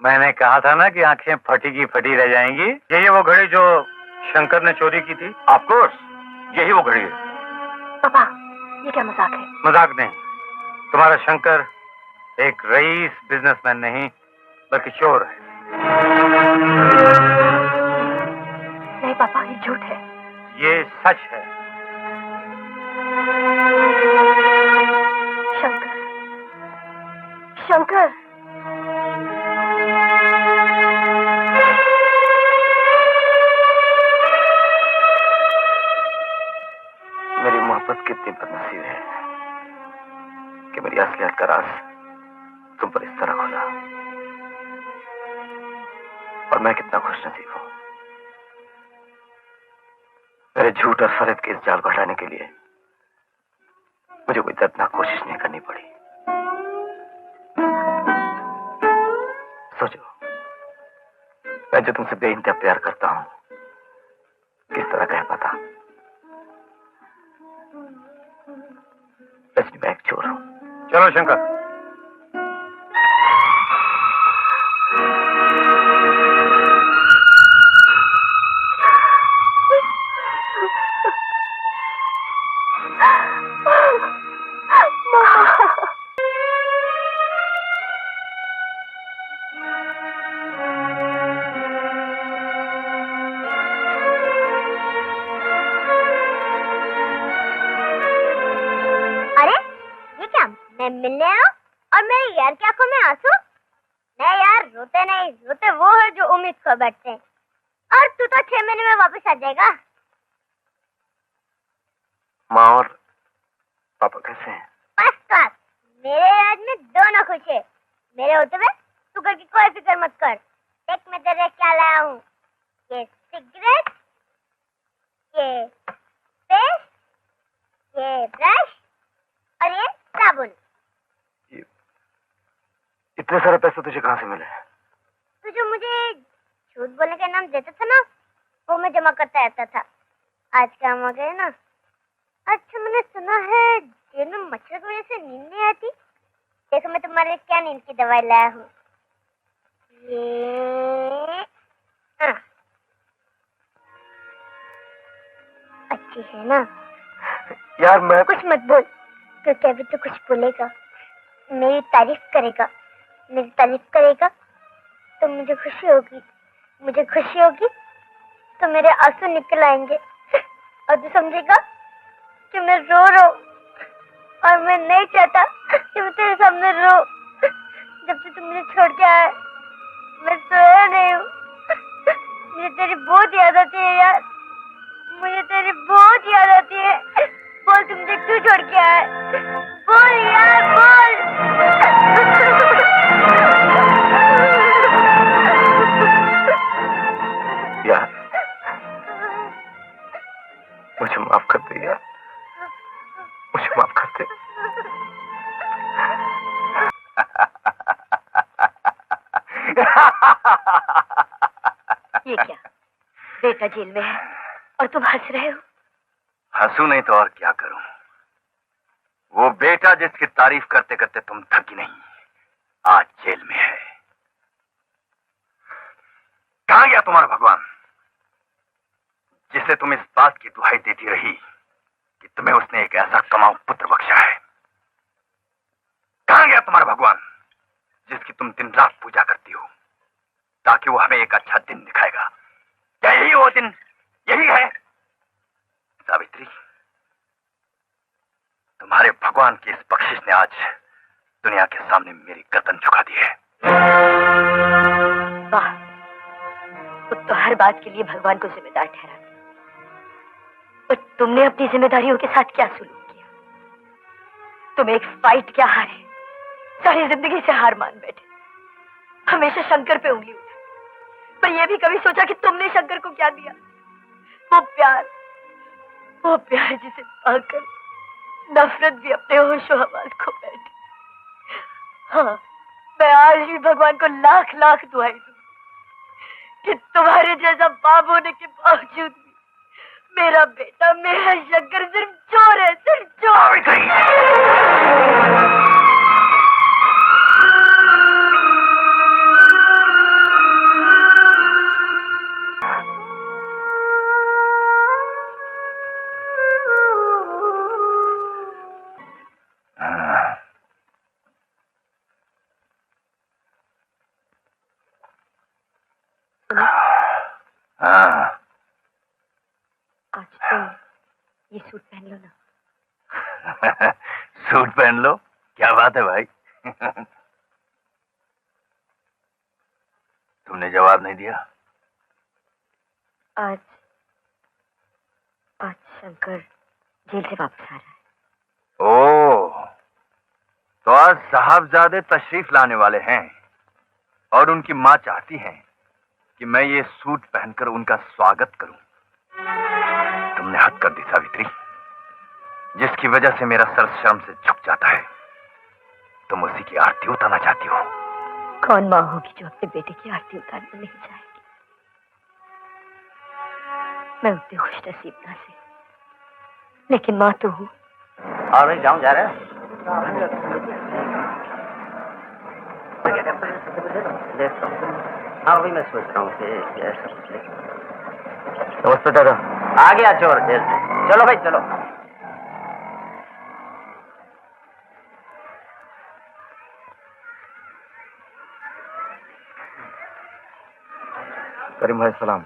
मैंने कहा था ना कि आंखें फटी की फटी रह जाएंगी। यही वो घड़ी जो शंकर ने चोरी की थी। ऑफ कोर्स, यही वो घड़ी है। पापा, ये क्या मजाक है? मजाक नहीं। तुम्हारा शंकर एक रईस बिजनेसमैन नहीं बल्कि चोर है। नहीं पापा, ये झूठ है। ये सच है। शंकर, शंकर, मेरी मोहब्बत कितनी बदनसीब है कि मेरी असलियत का राज तुम पर इस तरह खुला। और मैं कितना खुशनसीब हूं। मेरे झूठ और फरेब के इस जाल को हटाने के लिए मुझे कोई दर्दनाक कोशिश नहीं करनी पड़ी। सोचो, मैं जो तुमसे बेइंतहा प्यार करता हूं किस तरह कह पाता। रजनी, मैं एक चोर हूं। चलो शंकर। मिलने आओ और मेरी यार की आंखों में आंसू? नहीं यार, रोते नहीं, रोते वो है जो उम्मीद खो बैठते हैं। और तू तो 6 महीने में वापस आ जाएगा। माँ और पापा कैसे हैं? First class. मेरे राज में दोनों खुश है। मेरे होते हुए तू घर की कोई फिक्र मत कर। देख मैं तेरे लिए क्या लाया हूँ। ये सिगरेट, ये पेस्ट, ये ब्रश और ये साबुन। इतने सारे पैसे तुझे कहाँ से मिले? तू जो मुझे झूठ बोलने का नाम देता था ना, वो मैं जमा करता रहता था। आज काम आ गया ना। अच्छा, मैंने सुना है जेल में मच्छर की वजह से नींद नहीं आती। देखो मैं तुम्हारे लिए क्या नींद की दवाई लाया हूँ। ये अच्छी है ना? यार मैं कुछ मत बोल, क्योंकि अभी तो कुछ बोलेगा, मेरी तारीफ करेगा। मेरी तारीफ करेगा तो मुझे खुशी होगी। मुझे खुशी होगी तो मेरे आंसू निकल आएंगे। और तू समझेगा कि मैं रो रहा हूँ। और मैं नहीं चाहता कि मैं तेरे सामने रो। जब से तू मुझे छोड़ के आया, मैं सोया नहीं हूँ। मुझे तेरी बहुत याद आती है यार। मुझे तेरी बहुत याद आती है। बोल, तू मुझे क्यों छोड़ के आया? बोल यार, बोल। यार, मुझे माफ कर दे यार, मुझे माफ कर दे। ये क्या? बेटा जेल में है और तुम हंस रहे हो? हंसू नहीं तो और क्या करूं। वो बेटा जिसकी तारीफ करते करते तुम थकी नहीं, आज जेल में है। कहां गया तुम्हारा भगवान, जिसे तुम इस बात की दुहाई देती रही कि तुम्हें उसने एक ऐसा कमाऊ पुत्र बख्शा है? कहां गया तुम्हारा भगवान, जिसकी तुम दिन रात पूजा करती हो ताकि वो हमें एक अच्छा दिन दिखाएगा? क्या यही वो दिन, यही है? सावित्री, तुम्हारे भगवान की इस बख्शिश ने आज दुनिया के सामने मेरी गर्दन झुका दी है। वाह, तो हर बात के लिए भगवान को जिम्मेदार ठहरा। और तुमने अपनी जिम्मेदारियों के साथ क्या सुलूक किया? तुम एक फाइट क्या हारे, सारी जिंदगी से हार मान बैठे। हमेशा शंकर पे उंगली उठाई, पर यह भी कभी सोचा कि तुमने शंकर को क्या दिया? वो प्यार जिसे पाकर नफरत भी अपने होशो हवास खो बैठी। हाँ, मैं आज भी भगवान को लाख लाख दुआई दूं कि तुम्हारे जैसा बाप होने के बावजूद भी मेरा बेटा, मेरा शंकर सिर्फ चोर है, सिर्फ चोर। सूट पहन लो ना। सूट पहन लो, क्या बात है भाई। तुमने जवाब नहीं दिया। आज आज शंकर जेल से वापस आ रहा है। ओह, तो आज साहबजादे तशरीफ लाने वाले हैं और उनकी माँ चाहती हैं कि मैं ये सूट पहनकर उनका स्वागत करूं। तुमने हद कर दी सावित्री, जिसकी वजह से मेरा सर शर्म से झुक जाता है। तुम उसी की आरती उतारना चाहती हो। कौन माँ होगी जो अपने बेटे की आरती उतारने नहीं चाहेगी? मैं उतनी खुश नसीब ना से, लेकिन माँ तो हूँ। और भाई जाऊं जा रहे हैं? हाँ वही मैं सोच रहा हूँ कि ऐसा कुछ ले। नमस्ते दादा। आ गया चोर जेल से। चलो भाई चलो। करीम भाई सलाम।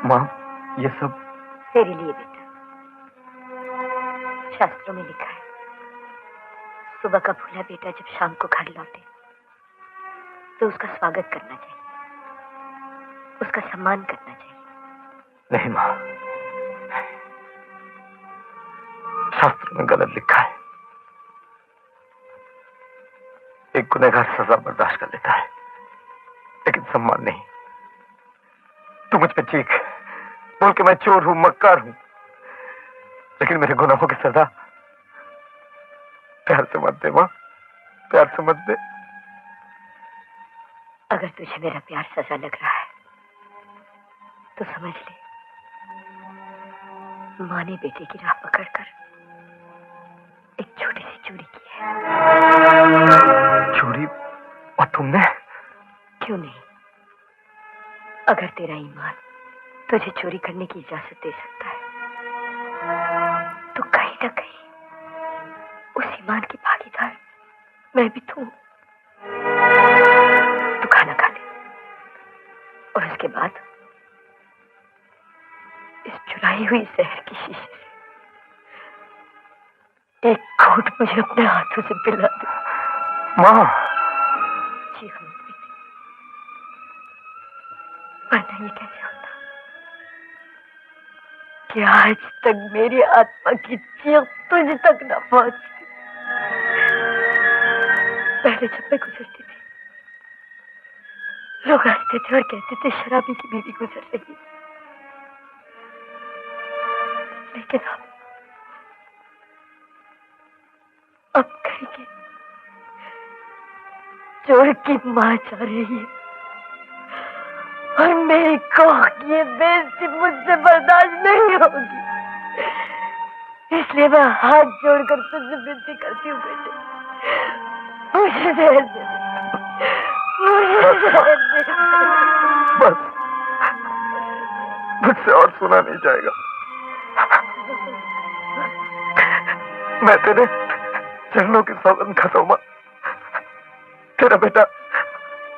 माँ, ये सब तेरे लिए बेटा। शास्त्रों में लिखा है, सुबह का भूला बेटा जब शाम को घर लौटे तो उसका स्वागत करना चाहिए, उसका सम्मान करना चाहिए। नहीं माँ, शास्त्र में गलत लिखा है। एक गुनहगार सजा बर्दाश्त कर लेता है, लेकिन सम्मान नहीं। तू मुझ पे चीख बोल के मैं चोर हूं, मक्कार हूं, लेकिन मेरे गुनाहों की सजा प्यार से मत दे माँ, प्यार से मत दे। अगर तुझे मेरा प्यार सजा लग रहा है तो समझ ले, माँ ने बेटे की राह पकड़कर एक छोटी सी चोरी की है। चोरी? और तुमने? क्यों नहीं? अगर तेरा ईमान तुझे चोरी करने की इजाजत दे सकता है तो कहीं ना कहीं उस ईमान की भागीदार मैं भी तो हूं। तू खाना खा ले और उसके बाद इस चुराई हुई जहर की शीशी से एक घूंट मुझे अपने हाथों से पिला दे। माँ, जी हाँ बेटे, वरना ये कैसे होता कि आज तक मेरी आत्मा की चीख तुझ तक न पहुंचती। पहले जब मैं गुजरती थी, लोग हंसते थे और कहते थे शराबी की बीवी गुजर रही है, लेकिन अब कहेंगे चोर की मां जा रही है और मेरी कौख की ये बेइज्जती मुझसे बर्दाश्त नहीं होगी। इसलिए मैं हाथ जोड़कर तुझसे विनती करती हूँ बेटे, मुझे जहर दे, मुझे जहर दे। बस, मुझसे और सुना नहीं जाएगा। मैं तेरे चरणों की सौगंध खाता हूं मां, तेरा बेटा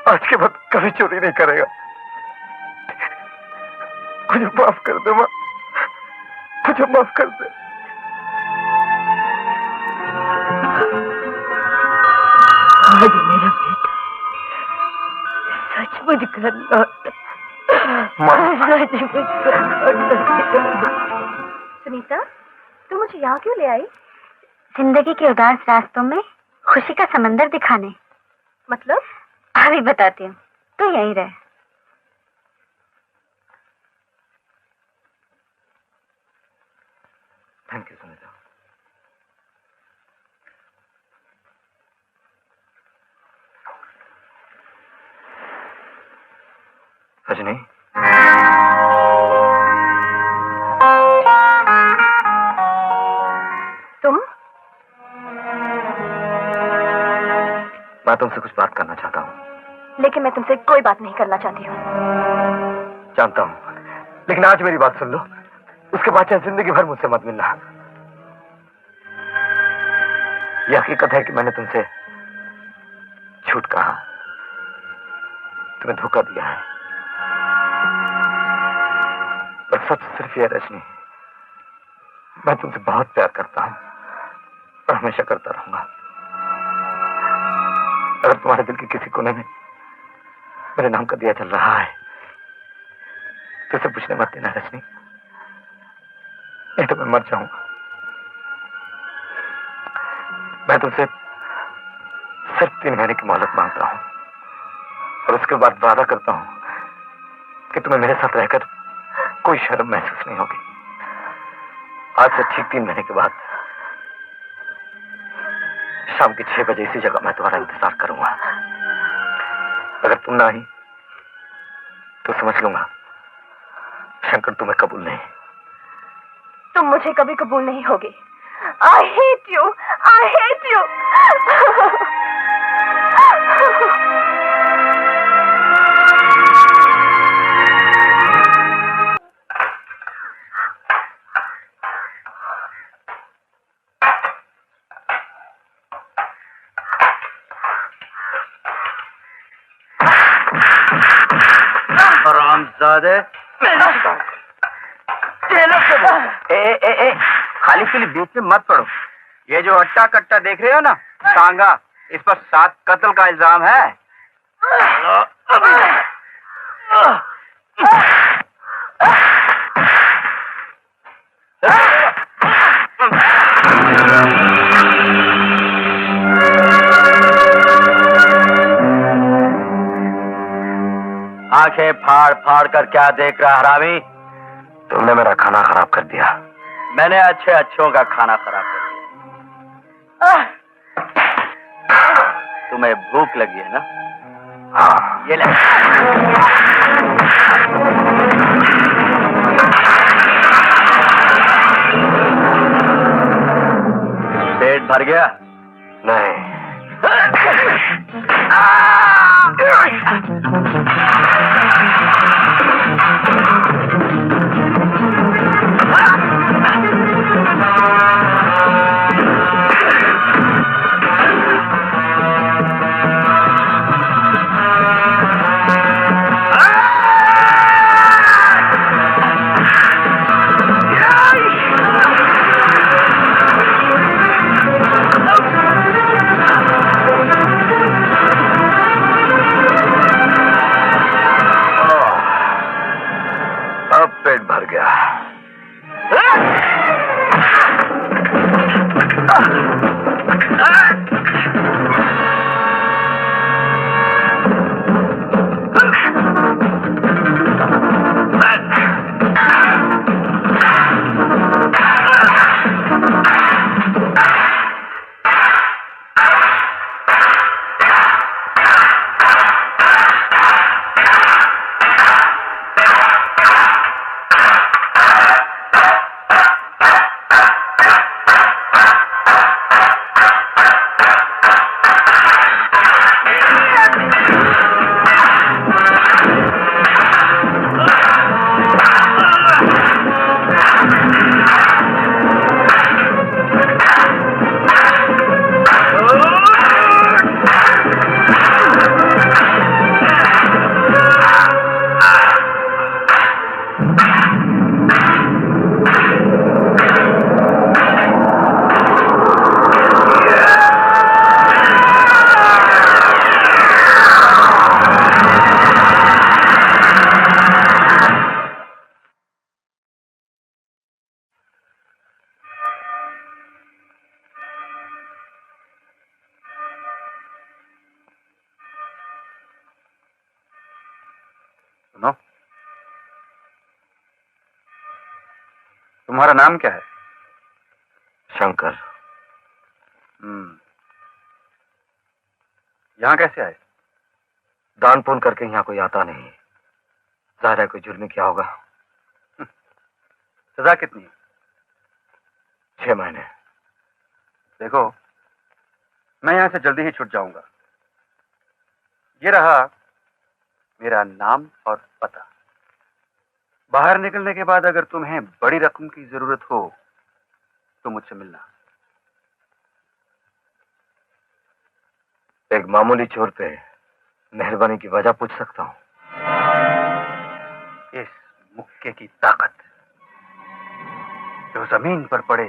आज के बाद कभी चोरी नहीं करेगा। मुझे माफ कर दे मां, मुझे माफ कर दे। आज मेरा बेटा सचमुच घर लौटा। सचमुच घर लौटा। सुनीता, तू मुझे यहाँ क्यों ले आई? जिंदगी के उदास रास्तों में खुशी का समंदर दिखाने। मतलब? अभी बताती हूँ, तू यहीं रह। Thank you Sunita. रजनी, तुम? मैं तुमसे कुछ बात करना चाहता हूँ। लेकिन मैं तुमसे कोई बात नहीं करना चाहती हूँ। जानता हूँ, लेकिन आज मेरी बात सुन लो। उसके बाद चाहे जिंदगी भर मुझसे मत मिलना। यह हकीकत है कि मैंने तुमसे झूठ कहा, तुम्हें धोखा दिया है। पर सच सिर्फ यह रजनी, मैं तुमसे बहुत प्यार करता हूं और हमेशा करता रहूंगा। अगर तुम्हारे दिल के किसी कोने में मेरे नाम का दिया चल रहा है तो इसे पूछने मत देना रजनी, नहीं तो मैं मर जाऊंगा। मैं तुमसे सिर्फ 3 महीने की मोहलत मांगता हूं और उसके बाद वादा करता हूं कि तुम्हें मेरे साथ रहकर कोई शर्म महसूस नहीं होगी। आज से ठीक 3 महीने के बाद शाम के 6 बजे इसी जगह मैं तुम्हारा इंतजार करूंगा। अगर तुम ना आई तो समझ लूंगा शंकर तुम्हें कबूल नहीं। तुम मुझे कभी कबूल नहीं होगे। I hate you! I hate you! हरामजादे। खाली के लिए बीच में मत पड़ो। ये जो अट्टा कट्टा देख रहे हो ना, सांगा, इस पर 7 कत्ल का इल्जाम है। आंखें फाड़ फाड़ कर क्या देख रहा हरामी? तुमने मेरा खाना खराब कर दिया। मैंने अच्छे अच्छों का खाना खराब कर दिया। तुम्हें भूख लगी है ना? हाँ। ये ले। पेट भर गया? नहीं। पेट भर गया। सुनो, तुम्हारा नाम क्या है? शंकर। यहाँ कैसे आए? दान पुण्य करके यहाँ कोई आता नहीं, जाहिर है कोई जुर्म किया होगा। सजा कितनी? 6 महीने। देखो, मैं यहां से जल्दी ही छूट जाऊंगा। ये रहा मेरा नाम और पता। बाहर निकलने के बाद अगर तुम्हें बड़ी रकम की जरूरत हो तो मुझसे मिलना। एक मामूली चोर पे मेहरबानी की वजह पूछ सकता हूं? इस मुक्के की ताकत जो जमीन पर पड़े